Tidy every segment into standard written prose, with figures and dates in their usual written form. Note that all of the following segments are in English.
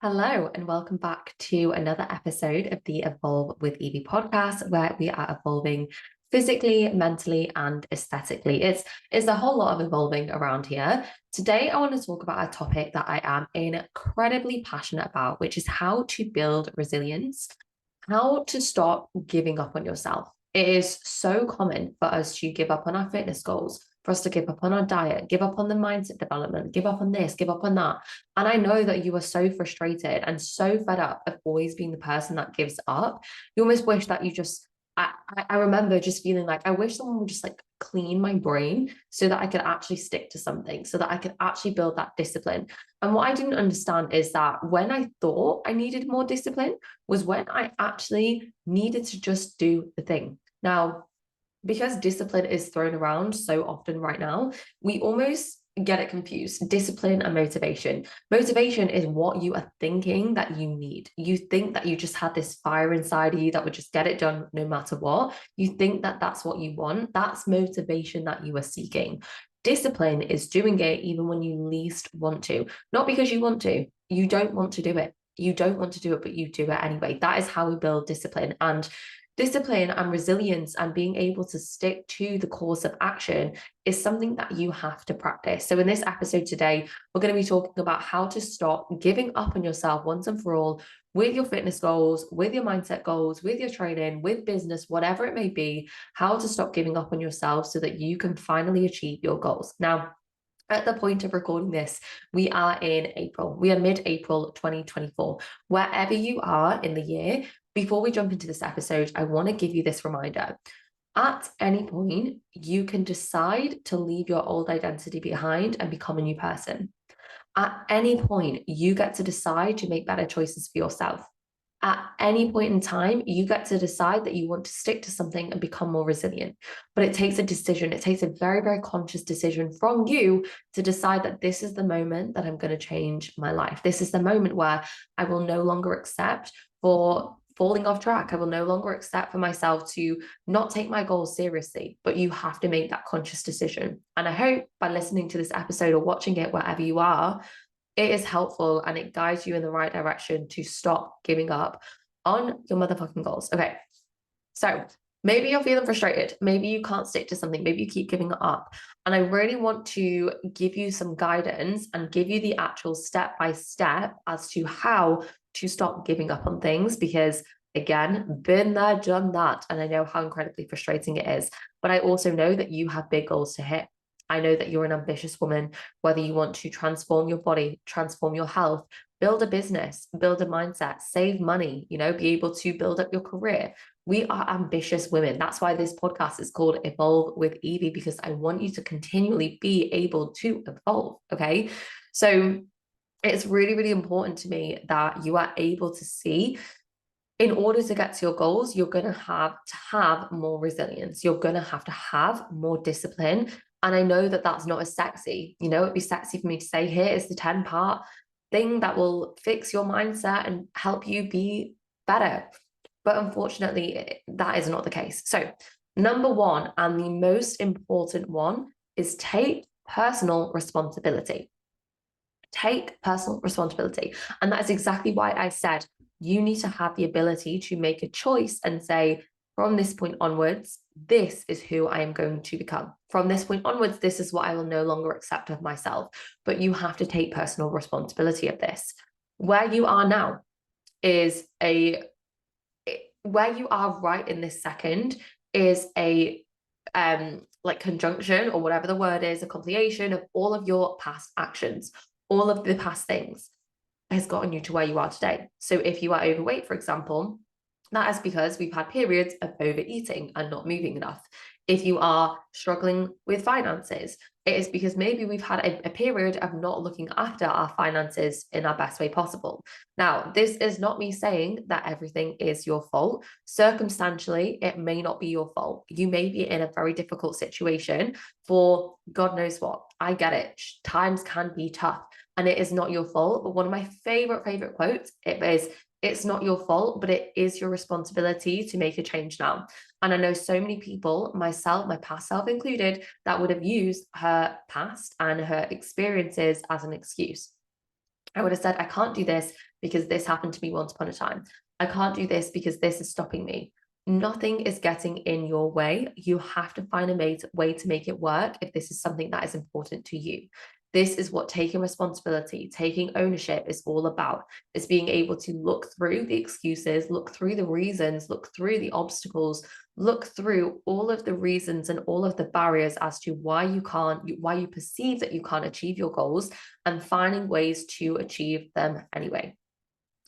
Hello, and welcome back to another episode of the Evolve with Evie podcast, where we are evolving physically, mentally, and aesthetically. It's a whole lot of evolving around here. Today, I want to talk about a topic that I am incredibly passionate about, which is how to build resilience, how to stop giving up on yourself. It is so common for us to give up on our fitness goals, for us to give up on our diet, give up on the mindset development, give up on this, give up on that. And I know that you are so frustrated and so fed up of always being the person that gives up. You almost wish that you just, I remember just feeling like, I wish someone would just like clean my brain so that I could actually stick to something, so that I could actually build that discipline. And what I didn't understand is that when I thought I needed more discipline was when I actually needed to just do the thing. Now, because discipline is thrown around so often right now, we almost get it confused. Discipline and motivation. Motivation is what you are thinking that you need. You think that you just had this fire inside of you that would just get it done no matter what. You think that that's what you want. That's motivation that you are seeking. Discipline is doing it even when you least want to, not because you want to. You don't want to do it. You don't want to do it, but you do it anyway. That is how we build discipline. And discipline and resilience and being able to stick to the course of action is something that you have to practice. So in this episode today, we're going to be talking about how to stop giving up on yourself once and for all with your fitness goals, with your mindset goals, with your training, with business, whatever it may be, how to stop giving up on yourself so that you can finally achieve your goals. Now, at the point of recording this, we are in April. We are mid-April 2024. Wherever you are in the year, before we jump into this episode, I want to give you this reminder. At any point, you can decide to leave your old identity behind and become a new person. At any point, you get to decide to make better choices for yourself. At any point in time, you get to decide that you want to stick to something and become more resilient. But it takes a decision. It takes a very, very conscious decision from you to decide that this is the moment that I'm going to change my life. This is the moment where I will no longer accept for falling off track. I will no longer accept for myself to not take my goals seriously, but you have to make that conscious decision. And I hope by listening to this episode or watching it wherever you are, it is helpful and it guides you in the right direction to stop giving up on your motherfucking goals. Okay. So maybe you're feeling frustrated. Maybe you can't stick to something. Maybe you keep giving up. And I really want to give you some guidance and give you the actual step by step as to how to stop giving up on things, because again, been there, done that. And I know how incredibly frustrating it is. But I also know that you have big goals to hit. I know that you're an ambitious woman, whether you want to transform your body, transform your health, build a business, build a mindset, save money, be able to build up your career. We are ambitious women. That's why this podcast is called Evolve with Evie, because I want you to continually be able to evolve. Okay. So it's really, really important to me that you are able to see, in order to get to your goals, you're going to have more resilience. You're going to have more discipline. And I know that that's not as sexy. It'd be sexy for me to say, here is the 10-part thing that will fix your mindset and help you be better. But unfortunately, that is not the case. So number one, and the most important one, is take personal responsibility. Take personal responsibility. And that is exactly why I said you need to have the ability to make a choice and say, from this point onwards, this is who I am going to become. From this point onwards, this is what I will no longer accept of myself. But you have to take personal responsibility of this. Where you are now is where you are right in this second is a like conjunction, or whatever the word is, a compilation of all of your past actions. All of the past things has gotten you to where you are today. So if you are overweight, for example, that is because we've had periods of overeating and not moving enough. If you are struggling with finances, it is because maybe we've had a period of not looking after our finances in our best way possible. Now, this is not me saying that everything is your fault. Circumstantially, it may not be your fault. You may be in a very difficult situation for God knows what. I get it. Times can be tough and it is not your fault. But one of my favorite quotes, it's not your fault, but it is your responsibility to make a change now. And I know so many people, myself, my past self included, that would have used her past and her experiences as an excuse. I would have said, I can't do this because this happened to me once upon a time. I can't do this because this is stopping me. Nothing is getting in your way. You have to find a way to make it work if this is something that is important to you. This is what taking responsibility, taking ownership is all about. It's being able to look through the excuses, look through the reasons, look through the obstacles, look through all of the reasons and all of the barriers as to why you perceive that you can't achieve your goals, and finding ways to achieve them anyway.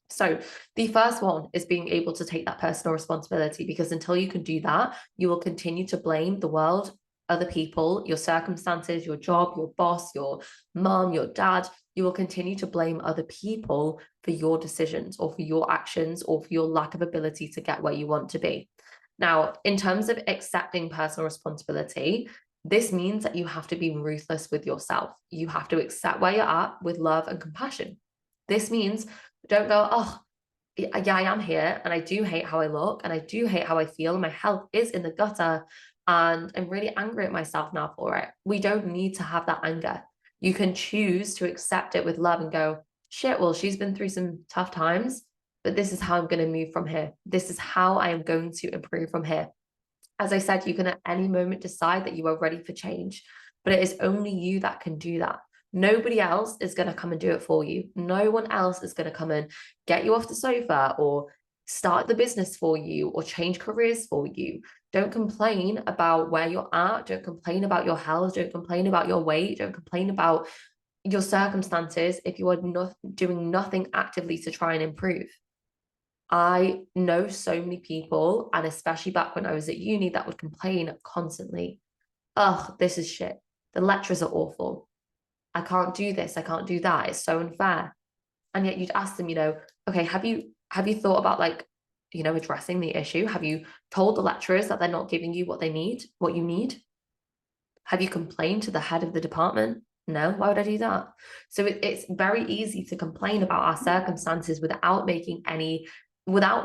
So the first one is being able to take that personal responsibility, because until you can do that, you will continue to blame the world, other people, your circumstances, your job, your boss, your mom, your dad. You will continue to blame other people for your decisions or for your actions or for your lack of ability to get where you want to be. Now, in terms of accepting personal responsibility, this means that you have to be ruthless with yourself. You have to accept where you're at with love and compassion. This means don't go, oh, yeah, I am here and I do hate how I look and I do hate how I feel. My health is in the gutter and I'm really angry at myself now for it. We don't need to have that anger. You can choose to accept it with love and go, shit, well, she's been through some tough times, but this is how I'm going to move from here. This is how I am going to improve from here. As I said, you can at any moment decide that you are ready for change, but it is only you that can do that. Nobody else is going to come and do it for you. No one else is going to come and get you off the sofa or start the business for you or change careers for you. Don't complain about where you're at. Don't complain about your health. Don't complain about your weight. Don't complain about your circumstances if you are not doing nothing actively to try and improve. I know so many people, and especially back when I was at uni, that would complain constantly. Ugh, this is shit. The lecturers are awful. I can't do this. I can't do that. It's so unfair. And yet you'd ask them, okay, have you thought about addressing the issue? Have you told the lecturers that they're not giving you what you need? Have you complained to the head of the department? No, why would I do that? So it's very easy to complain about our circumstances without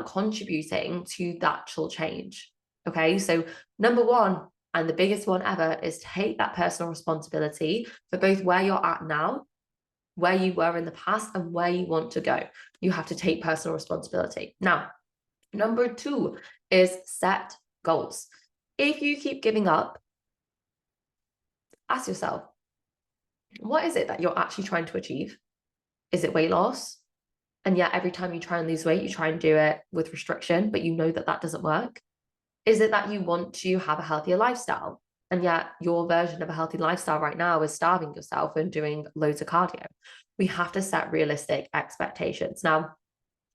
contributing to the actual change. Okay, so number one, and the biggest one ever, is take that personal responsibility for both where you're at now, where you were in the past, and where you want to go. You have to take personal responsibility. Now, number two is set goals. If you keep giving up, ask yourself, what is it that you're actually trying to achieve? Is it weight loss? And yet every time you try and lose weight, you try and do it with restriction, but you know that that doesn't work. Is it that you want to have a healthier lifestyle? And yet your version of a healthy lifestyle right now is starving yourself and doing loads of cardio. We have to set realistic expectations. Now,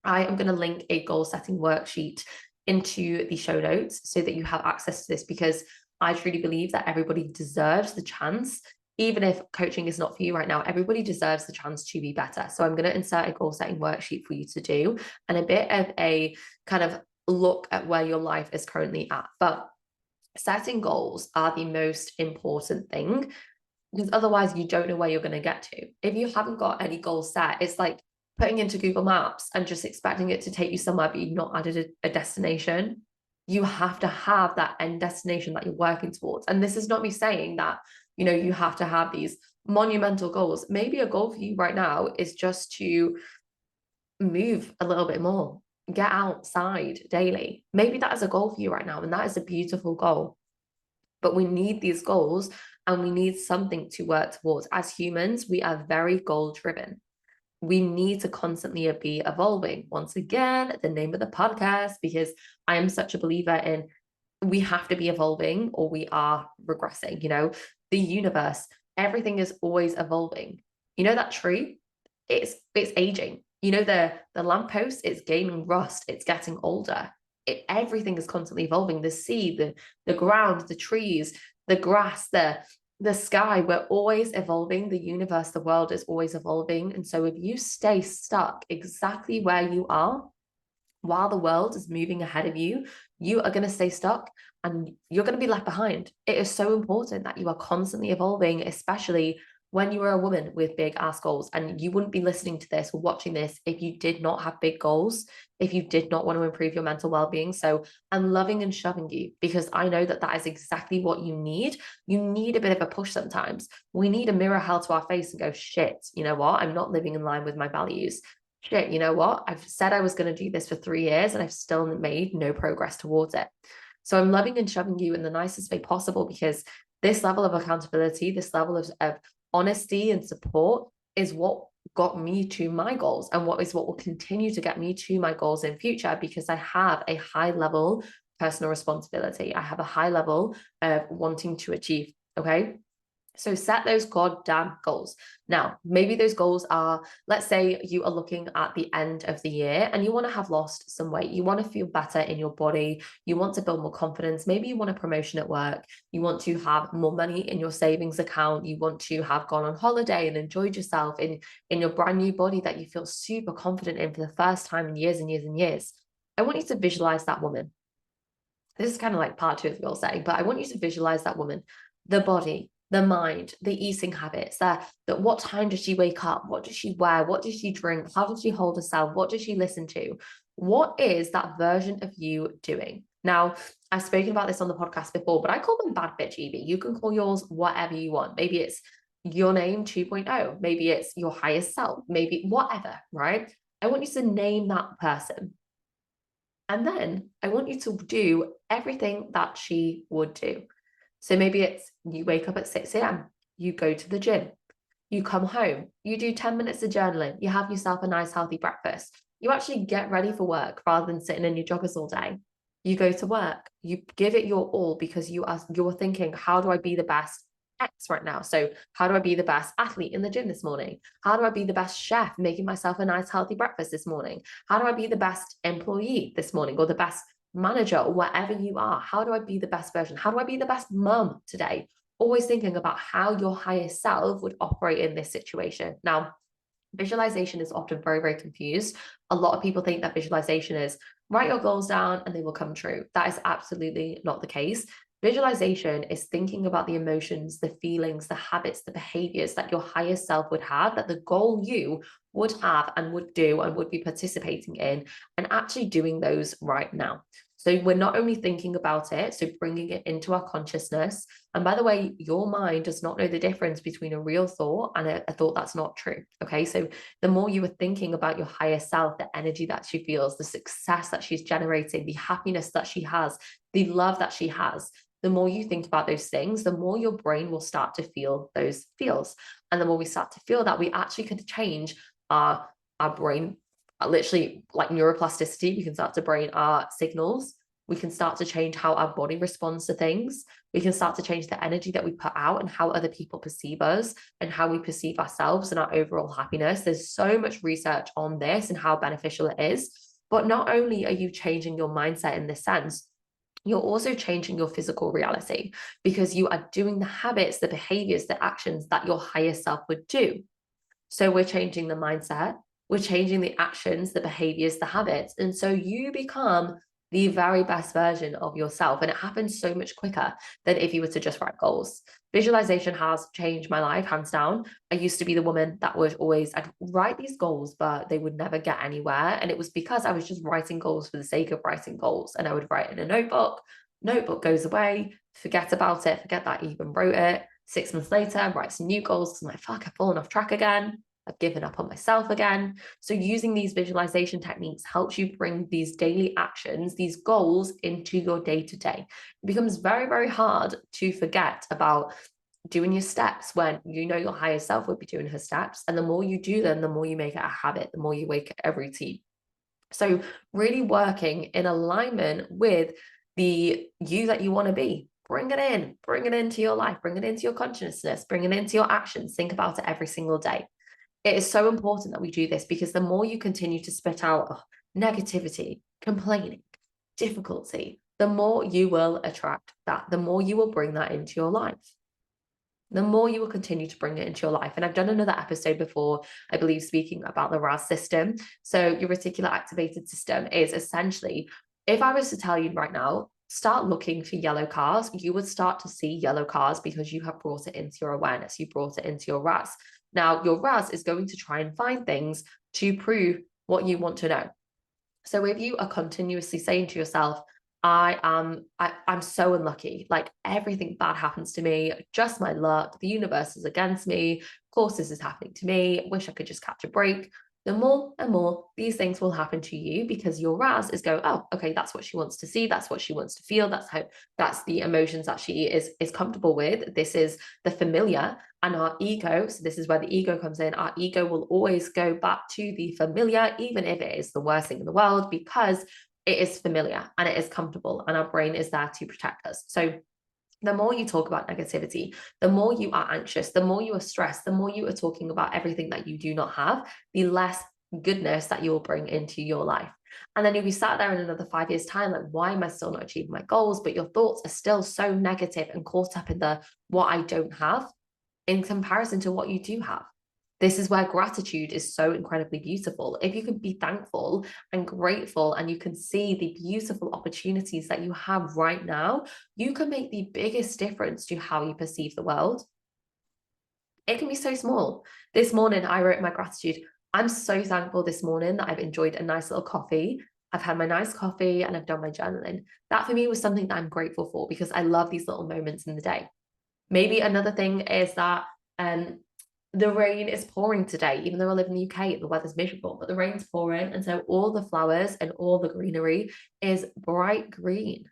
I am going to link a goal setting worksheet into the show notes so that you have access to this, because I truly believe that everybody deserves the chance. Even if coaching is not for you right now, everybody deserves the chance to be better. So I'm going to insert a goal setting worksheet for you to do, and a bit of a kind of look at where your life is currently at. But setting goals are the most important thing, because otherwise you don't know where you're going to get to. If you haven't got any goals set, it's like putting into Google Maps and just expecting it to take you somewhere, but you've not added a destination. You have to have that end destination that you're working towards. And this is not me saying that, you have to have these monumental goals. Maybe a goal for you right now is just to move a little bit more, get outside daily. Maybe that is a goal for you right now, and that is a beautiful goal. But we need these goals and we need something to work towards. As humans, we are very goal driven. We need to constantly be evolving. Once again, the name of the podcast, because I am such a believer in we have to be evolving or we are regressing. The universe, everything is always evolving. That tree, it's aging. The lamppost, it's gaining rust, it's getting older. Everything is constantly evolving. The sea, the ground, the trees, the grass, the sky, we're always evolving. The universe, the world is always evolving. And so if you stay stuck exactly where you are while the world is moving ahead of you, you are going to stay stuck and you're going to be left behind. It is so important that you are constantly evolving, especially when you were a woman with big ass goals, and you wouldn't be listening to this or watching this if you did not have big goals, if you did not want to improve your mental well-being. So I'm loving and shoving you because I know that that is exactly what you need. You need a bit of a push sometimes. We need a mirror held to our face and go, shit, you know what? I'm not living in line with my values. Shit, you know what? I've said I was going to do this for 3 years and I've still made no progress towards it. So I'm loving and shoving you in the nicest way possible, because this level of accountability, this level of honesty and support is what got me to my goals, and what will continue to get me to my goals in future, because I have a high level personal responsibility. I have a high level of wanting to achieve. Okay. So set those goddamn goals. Now, maybe those goals are, let's say you are looking at the end of the year and you want to have lost some weight. You want to feel better in your body. You want to build more confidence. Maybe you want a promotion at work. You want to have more money in your savings account. You want to have gone on holiday and enjoyed yourself in your brand new body that you feel super confident in for the first time in years and years and years. I want you to visualize that woman. This is kind of like part two of the goal setting, but I want you to visualize that woman, the body, the mind, the eating habits, that what time does she wake up? What does she wear? What does she drink? How does she hold herself? What does she listen to? What is that version of you doing? Now, I've spoken about this on the podcast before, but I call them bad bitch Evie. You can call yours whatever you want. Maybe it's your name 2.0. Maybe it's your highest self. Maybe whatever, right? I want you to name that person. And then I want you to do everything that she would do. So maybe it's you wake up at 6 a.m., you go to the gym, you come home, you do 10 minutes of journaling, you have yourself a nice healthy breakfast, you actually get ready for work rather than sitting in your joggers all day. You go to work, you give it your all because you're thinking, how do I be the best X right now? So how do I be the best athlete in the gym this morning? How do I be the best chef making myself a nice healthy breakfast this morning? How do I be the best employee this morning, or the best manager, or whatever you are? How do I be the best version? How do I be the best mum today? Always thinking about how your higher self would operate in this situation. Now, visualization is often very, very confused. A lot of people think that visualization is write your goals down and they will come true. That is absolutely not the case. Visualization is thinking about the emotions, the feelings, the habits, the behaviors that your higher self would have, that the goal you would have and would do and would be participating in, and actually doing those right now. So we're not only thinking about it, so bringing it into our consciousnness. And by the way, your mind does not know the difference between a real thought and a thought that's not true. Okay. So the more you are thinking about your higher self, the energy that she feels, the success that she's generating, the happiness that she has, the love that she has, the more you think about those things, the more your brain will start to feel those feels. And the more we start to feel that, we actually could change our brain, literally like neuroplasticity. We can start to brain our signals. We can start to change how our body responds to things. We can start to change the energy that we put out and how other people perceive us and how we perceive ourselves and our overall happiness. There's so much research on this and how beneficial it is. But not only are you changing your mindset in this sense, you're also changing your physical reality, because you are doing the habits, the behaviors, the actions that your higher self would do. So we're changing the mindset, we're changing the actions, the behaviors, the habits. And so you become the very best version of yourself. And it happens so much quicker than if you were to just write goals. Visualization has changed my life, hands down. I used to be the woman that would always, I'd write these goals, but they would never get anywhere. And it was because I was just writing goals for the sake of writing goals. And I would write in a notebook goes away, forget about it, forget that I even wrote it. 6 months later, write some new goals. I'm like, fuck, I've fallen off track again. I've given up on myself again. So using these visualization techniques helps you bring these daily actions, these goals into your day-to-day. It becomes very, very hard to forget about doing your steps when you know your higher self would be doing her steps. And the more you do them, the more you make it a habit, the more you make it a routine. So really working in alignment with the you that you want to be. Bring it into your life, bring it into your consciousness, bring it into your actions. Think about it every single day. It is so important that we do this, because the more you continue to spit out negativity, complaining, difficulty, the more you will attract that, the more you will bring that into your life. The more you will continue to bring it into your life. And I've done another episode before, I believe, speaking about the RAS system. So your reticular activated system is essentially, if I was to tell you right now, start looking for yellow cars, you would start to see yellow cars because you have brought it into your awareness, you brought it into your RAS. Now, your RAS is going to try and find things to prove what you want to know. So if you are continuously saying to yourself, I'm so unlucky, like everything bad happens to me, just my luck, the universe is against me, of course this is happening to me, wish I could just catch a break, the more and more these things will happen to you because your RAS is going, oh, okay, that's what she wants to see, that's what she wants to feel, that's the emotions that she is comfortable with. This is the familiar. And our ego, so this is where the ego comes in, our ego will always go back to the familiar, even if it is the worst thing in the world, because it is familiar and it is comfortable, and our brain is there to protect us. So the more you talk about negativity, the more you are anxious, the more you are stressed, the more you are talking about everything that you do not have, the less goodness that you will bring into your life. And then you'll be sat there in another 5 years' time, like, why am I still not achieving my goals? But your thoughts are still so negative and caught up in the what I don't have in comparison to what you do have. This is where gratitude is so incredibly beautiful. If you can be thankful and grateful and you can see the beautiful opportunities that you have right now, you can make the biggest difference to how you perceive the world. It can be so small. This morning, I wrote my gratitude. I'm so thankful this morning that I've enjoyed a nice little coffee. I've had my nice coffee and I've done my journaling. That for me was something that I'm grateful for because I love these little moments in the day. Maybe another thing is that the rain is pouring today, even though I live in the UK, the weather's miserable, but the rain's pouring. And so all the flowers and all the greenery is bright green.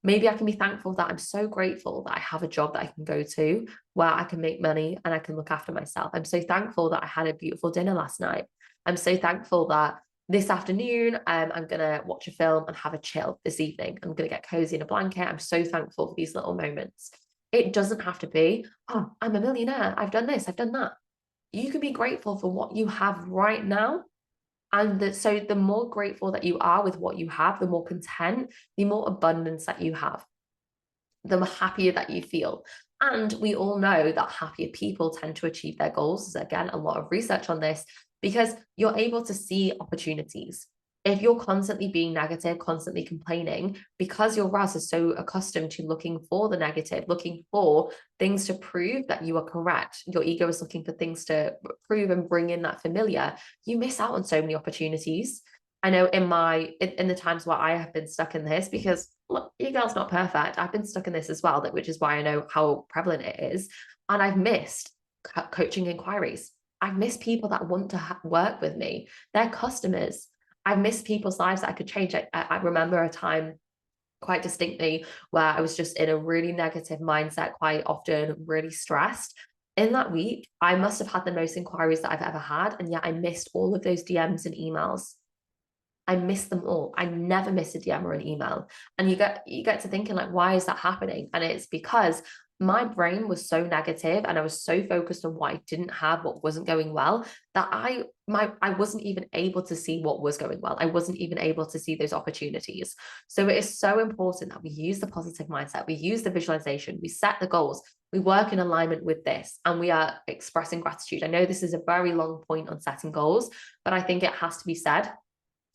Maybe I can be thankful that I'm so grateful that I have a job that I can go to where I can make money and I can look after myself. I'm so thankful that I had a beautiful dinner last night. I'm so thankful that this afternoon, I'm going to watch a film and have a chill this evening. I'm going to get cozy in a blanket. I'm so thankful for these little moments. It doesn't have to be, oh, I'm a millionaire, I've done this, I've done that. You can be grateful for what you have right now. And so the more grateful that you are with what you have, the more content, the more abundance that you have, the happier that you feel. And we all know that happier people tend to achieve their goals. There's, again, a lot of research on this because you're able to see opportunities. If you're constantly being negative, constantly complaining, because your RAS is so accustomed to looking for the negative, looking for things to prove that you are correct, your ego is looking for things to prove and bring in that familiar, you miss out on so many opportunities. I know in the times where I have been stuck in this, because look, your girl's not perfect. I've been stuck in this as well, which is why I know how prevalent it is. And I've missed coaching inquiries. I've missed people that want to work with me. They're customers. I've missed people's lives that I could change. I remember a time quite distinctly where I was just in a really negative mindset, quite often really stressed. In that week, I must have had the most inquiries that I've ever had. And yet I missed all of those DMs and emails. I miss them all. I never miss a DM or an email. And you get to thinking, like, why is that happening? And it's because my brain was so negative and I was so focused on what I didn't have, what wasn't going well, that I wasn't even able to see what was going well. I wasn't even able to see those opportunities. So it is so important that we use the positive mindset, we use the visualization, we set the goals, we work in alignment with this, and we are expressing gratitude. I know this is a very long point on setting goals, but I think it has to be said,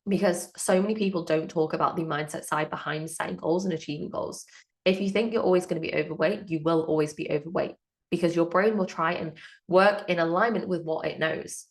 because so many people don't talk about the mindset side behind setting goals and achieving goals. If you think you're always going to be overweight, you will always be overweight because your brain will try and work in alignment with what it knows.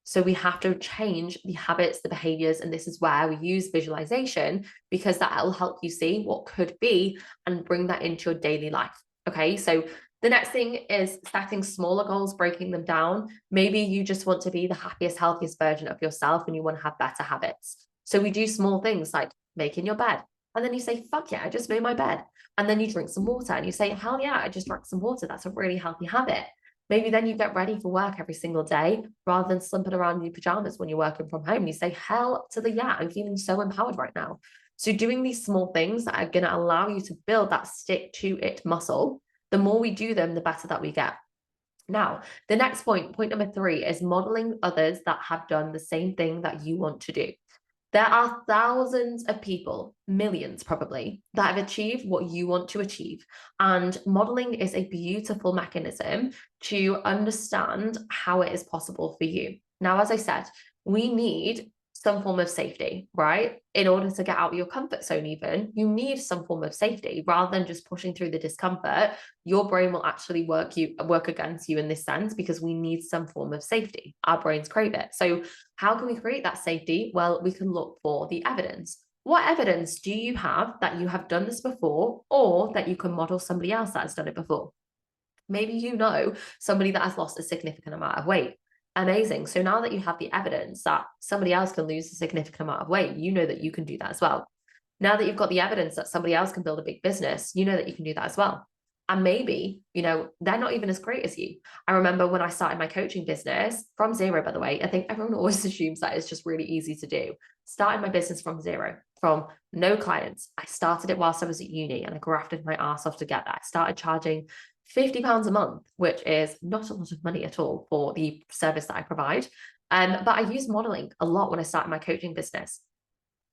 So we have to change the habits, the behaviors, and this is where we use visualization, because that will help you see what could be and bring that into your daily life. Okay, so the next thing is setting smaller goals, breaking them down. Maybe you just want to be the happiest, healthiest version of yourself and you want to have better habits. So we do small things like making your bed. And then you say, fuck yeah, I just made my bed. And then you drink some water and you say, hell yeah, I just drank some water. That's a really healthy habit. Maybe then you get ready for work every single day rather than slumping around in your pajamas when you're working from home. You say, hell to the yeah, I'm feeling so empowered right now. So doing these small things that are going to allow you to build that stick to it muscle, the more we do them, the better that we get. Now, the next point number 3, is modeling others that have done the same thing that you want to do. There are thousands of people, millions probably, that have achieved what you want to achieve. And modeling is a beautiful mechanism to understand how it is possible for you. Now, as I said, we need some form of safety, right? In order to get out of your comfort zone, even, you need some form of safety rather than just pushing through the discomfort. Your brain will actually work against you in this sense because we need some form of safety. Our brains crave it. So, how can we create that safety? Well, we can look for the evidence. What evidence do you have that you have done this before, or that you can model somebody else that has done it before? Maybe you know somebody that has lost a significant amount of weight. Amazing. So now that you have the evidence that somebody else can lose a significant amount of weight, you know that you can do that as well. Now that you've got the evidence that somebody else can build a big business, you know that you can do that as well. And maybe, they're not even as great as you. I remember when I started my coaching business from zero, by the way. I think everyone always assumes that it's just really easy to do. Started my business from zero, from no clients. I started it whilst I was at uni and I grafted my ass off to get that. I started charging £50 a month, which is not a lot of money at all for the service that I provide. But I used modeling a lot when I started my coaching business.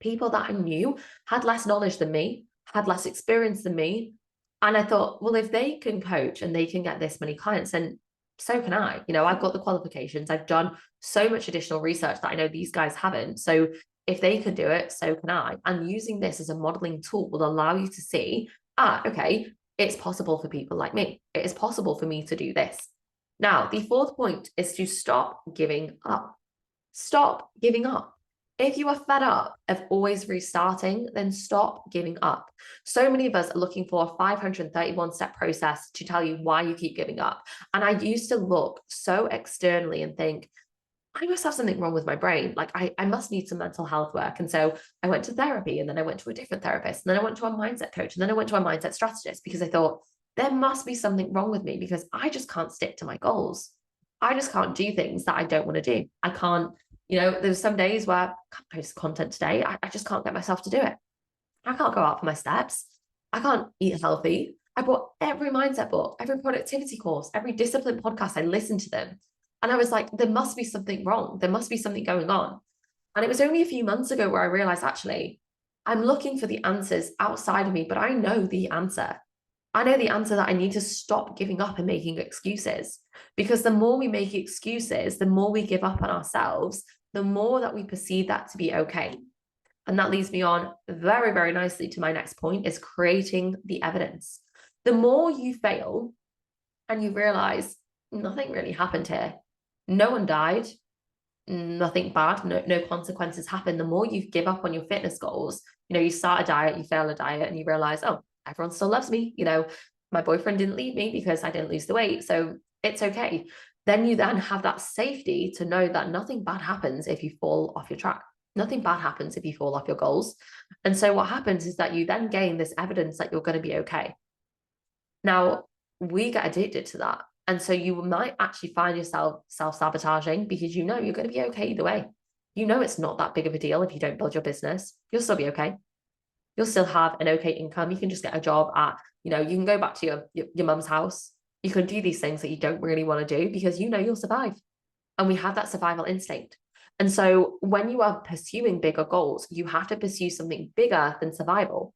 People that I knew had less knowledge than me, had less experience than me. And I thought, well, if they can coach and they can get this many clients, then so can I. I've got the qualifications. I've done so much additional research that I know these guys haven't. So if they can do it, so can I. And using this as a modeling tool will allow you to see, okay, it's possible for people like me. It is possible for me to do this. Now, the fourth point is to stop giving up. Stop giving up. If you are fed up of always restarting, then stop giving up. So many of us are looking for a 531-step process to tell you why you keep giving up. And I used to look so externally and think, I must have something wrong with my brain. Like I must need some mental health work. And so I went to therapy, and then I went to a different therapist, and then I went to a mindset coach, and then I went to a mindset strategist because I thought there must be something wrong with me because I just can't stick to my goals. I just can't do things that I don't want to do. I can't, there's some days where I can't post content today. I just can't get myself to do it. I can't go out for my steps. I can't eat healthy. I bought every mindset book, every productivity course, every discipline podcast. I listened to them. And I was like, there must be something wrong. There must be something going on. And it was only a few months ago where I realized, actually, I'm looking for the answers outside of me, but I know the answer. I know the answer that I need to stop giving up and making excuses. Because the more we make excuses, the more we give up on ourselves, the more that we perceive that to be okay. And that leads me on very, very nicely to my next point, is creating the evidence. The more you fail and you realize nothing really happened here, no one died, nothing bad, no consequences happen. The more you give up on your fitness goals, you start a diet, you fail a diet, and you realize, oh, everyone still loves me. My boyfriend didn't leave me because I didn't lose the weight, so it's okay. Then you then have that safety to know that nothing bad happens if you fall off your track. Nothing bad happens if you fall off your goals. And so what happens is that you then gain this evidence that you're going to be okay. Now, we get addicted to that. And so you might actually find yourself self-sabotaging because you're going to be okay either way. It's not that big of a deal if you don't build your business. You'll still be okay. You'll still have an okay income. You can just get a job at, you can go back to your mum's house. You can do these things that you don't really want to do because you'll survive. And we have that survival instinct. And so when you are pursuing bigger goals, you have to pursue something bigger than survival.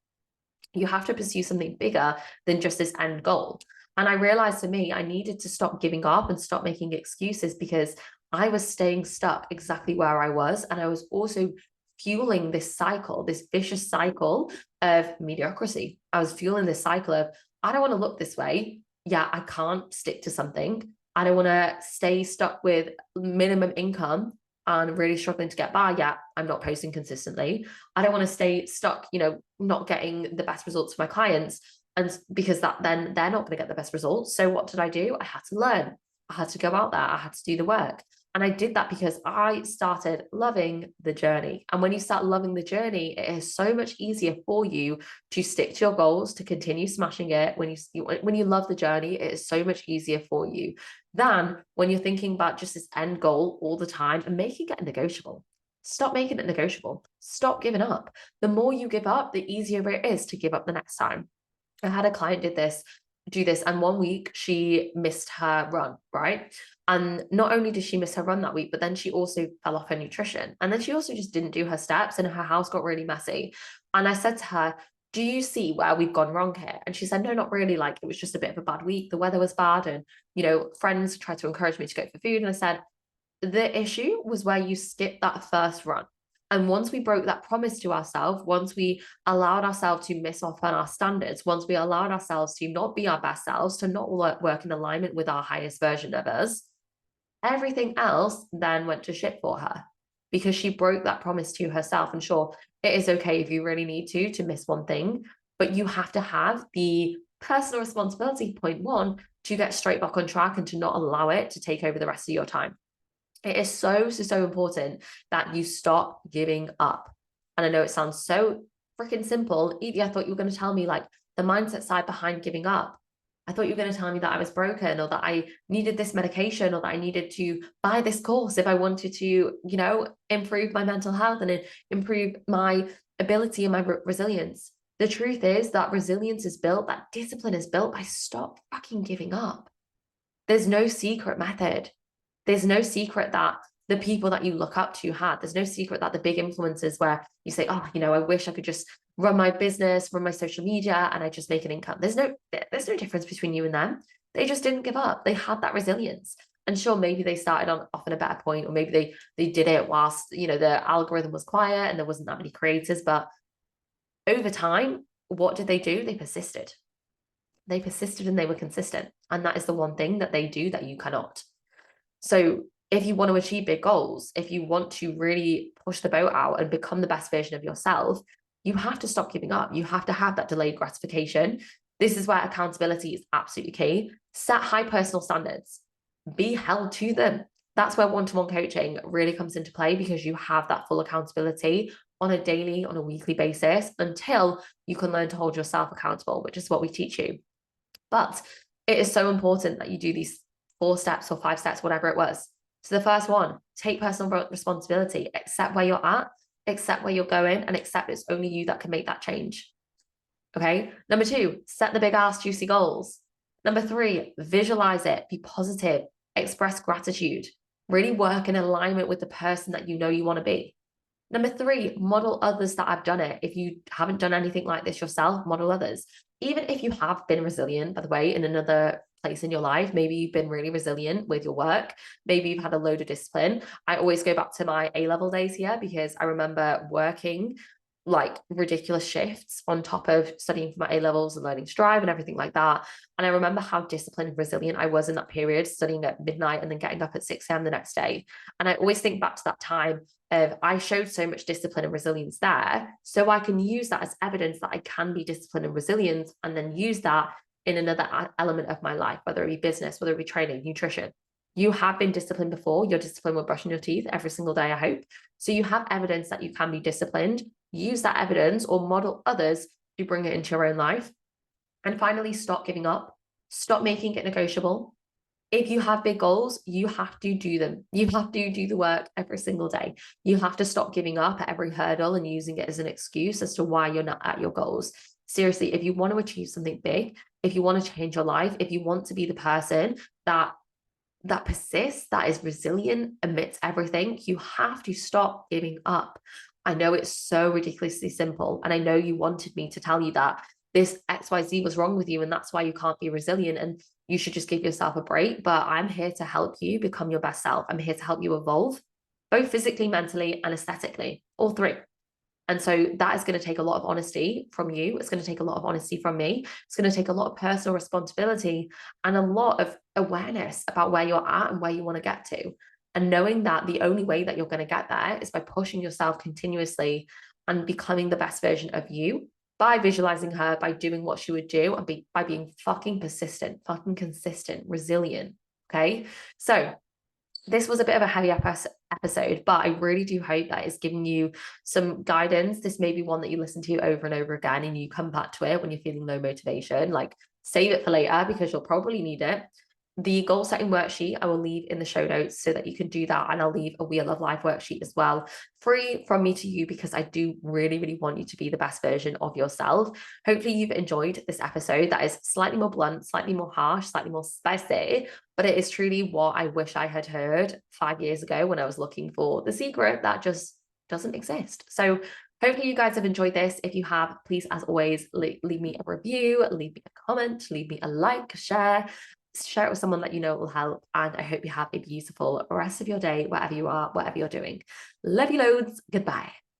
You have to pursue something bigger than just this end goal. And I realized, for me, I needed to stop giving up and stop making excuses because I was staying stuck exactly where I was. And I was also fueling this cycle, this vicious cycle of mediocrity. I was fueling this cycle of, I don't want to look this way. Yeah, I can't stick to something. I don't want to stay stuck with minimum income and really struggling to get by. Yeah, I'm not posting consistently. I don't want to stay stuck, not getting the best results for my clients. And because then they're not going to get the best results. So what did I do? I had to learn. I had to go out there. I had to do the work. And I did that because I started loving the journey. And when you start loving the journey, it is so much easier for you to stick to your goals, to continue smashing it. When you love the journey, it is so much easier for you than when you're thinking about just this end goal all the time and making it negotiable. Stop making it negotiable. Stop giving up. The more you give up, the easier it is to give up the next time. I had a client do this, and one week she missed her run, right? And not only did she miss her run that week, but then she also fell off her nutrition. And then she also just didn't do her steps, and her house got really messy. And I said to her, do you see where we've gone wrong here? And she said, no, not really. Like, it was just a bit of a bad week. The weather was bad. And, friends tried to encourage me to go for food. And I said, the issue was where you skipped that first run. And once we broke that promise to ourselves, once we allowed ourselves to miss off on our standards, once we allowed ourselves to not be our best selves, to not work in alignment with our highest version of us, everything else then went to shit for her because she broke that promise to herself. And sure, it is okay if you really need to miss one thing, but you have to have the personal responsibility, point one, to get straight back on track and to not allow it to take over the rest of your time. It is so important that you stop giving up. And I know it sounds so freaking simple. Evie, I thought you were going to tell me like the mindset side behind giving up. I thought you were going to tell me that I was broken, or that I needed this medication, or that I needed to buy this course if I wanted to, you know, improve my mental health and improve my ability and my resilience. The truth is that resilience is built, that discipline is built by stop fucking giving up. There's no secret method. There's no secret that the people that you look up to had. There's no secret that the big influencers where you say, oh, you know, I wish I could just run my business, run my social media, and I just make an income. There's no difference between you and them. They just didn't give up. They had that resilience. And sure, maybe they started off on a better point, or maybe they did it whilst, you know, the algorithm was quiet and there wasn't that many creators. But over time, what did they do? They persisted. They persisted and they were consistent. And that is the one thing that they do that you cannot. So if you want to achieve big goals, if you want to really push the boat out and become the best version of yourself, you have to stop giving up. You have to have that delayed gratification. This is where accountability is absolutely key. Set high personal standards. Be held to them. That's where one-to-one coaching really comes into play, because you have that full accountability on a daily, on a weekly basis until you can learn to hold yourself accountable, which is what we teach you. But it is so important that you do these 4 steps or 5 steps, whatever it was. So the first one, take personal responsibility, accept where you're at, accept where you're going, and accept it's only you that can make that change. Okay. Number 2, set the big ass juicy goals. Number 3, visualize it, be positive, express gratitude, really work in alignment with the person that you know you want to be. Number 3, model others that have done it. If you haven't done anything like this yourself, model others. Even if you have been resilient, by the way, in another place in your life, maybe you've been really resilient with your work, maybe you've had a load of discipline. I always go back to my A-level days here, because I remember working like ridiculous shifts on top of studying for my A-levels and learning to drive and everything like that. And I remember how disciplined and resilient I was in that period, studying at midnight and then getting up at 6 a.m. the next day. And I always think back to that time of I showed so much discipline and resilience there, so I can use that as evidence that I can be disciplined and resilient, and then use that in another element of my life, whether it be business, whether it be training, nutrition. You have been disciplined before. You're disciplined with brushing your teeth every single day, I hope. So you have evidence that you can be disciplined. Use that evidence or model others to bring it into your own life. And finally, stop giving up. Stop making it negotiable. If you have big goals, you have to do them. You have to do the work every single day. You have to stop giving up at every hurdle and using it as an excuse as to why you're not at your goals. Seriously, if you want to achieve something big, if you want to change your life, if you want to be the person that persists, that is resilient amidst everything, you have to stop giving up. I know it's so ridiculously simple, and I know you wanted me to tell you that this XYZ was wrong with you and that's why you can't be resilient and you should just give yourself a break. But I'm here to help you become your best self. I'm here to help you evolve, both physically, mentally, and aesthetically, all 3. And so that is going to take a lot of honesty from you. It's going to take a lot of honesty from me. It's going to take a lot of personal responsibility and a lot of awareness about where you're at and where you want to get to. And knowing that the only way that you're going to get there is by pushing yourself continuously and becoming the best version of you, by visualizing her, by doing what she would do, and by being fucking persistent, fucking consistent, resilient. Okay. So this was a bit of a heavy episode, but I really do hope that it's giving you some guidance. This may be one that you listen to over and over again and you come back to it when you're feeling low motivation. Like, save it for later because you'll probably need it. The goal setting worksheet I will leave in the show notes so that you can do that. And I'll leave a Wheel of Life worksheet as well, free from me to you, because I do really want you to be the best version of yourself. Hopefully you've enjoyed this episode that is slightly more blunt, slightly more harsh, slightly more spicy, but it is truly what I wish I had heard 5 years ago when I was looking for the secret that just doesn't exist. So hopefully you guys have enjoyed this. If you have, please, as always, leave me a review, leave me a comment, leave me a like, share. share it with someone that you know will help. And I hope you have a beautiful rest of your day, wherever you are, whatever you're doing. Love you loads. Goodbye.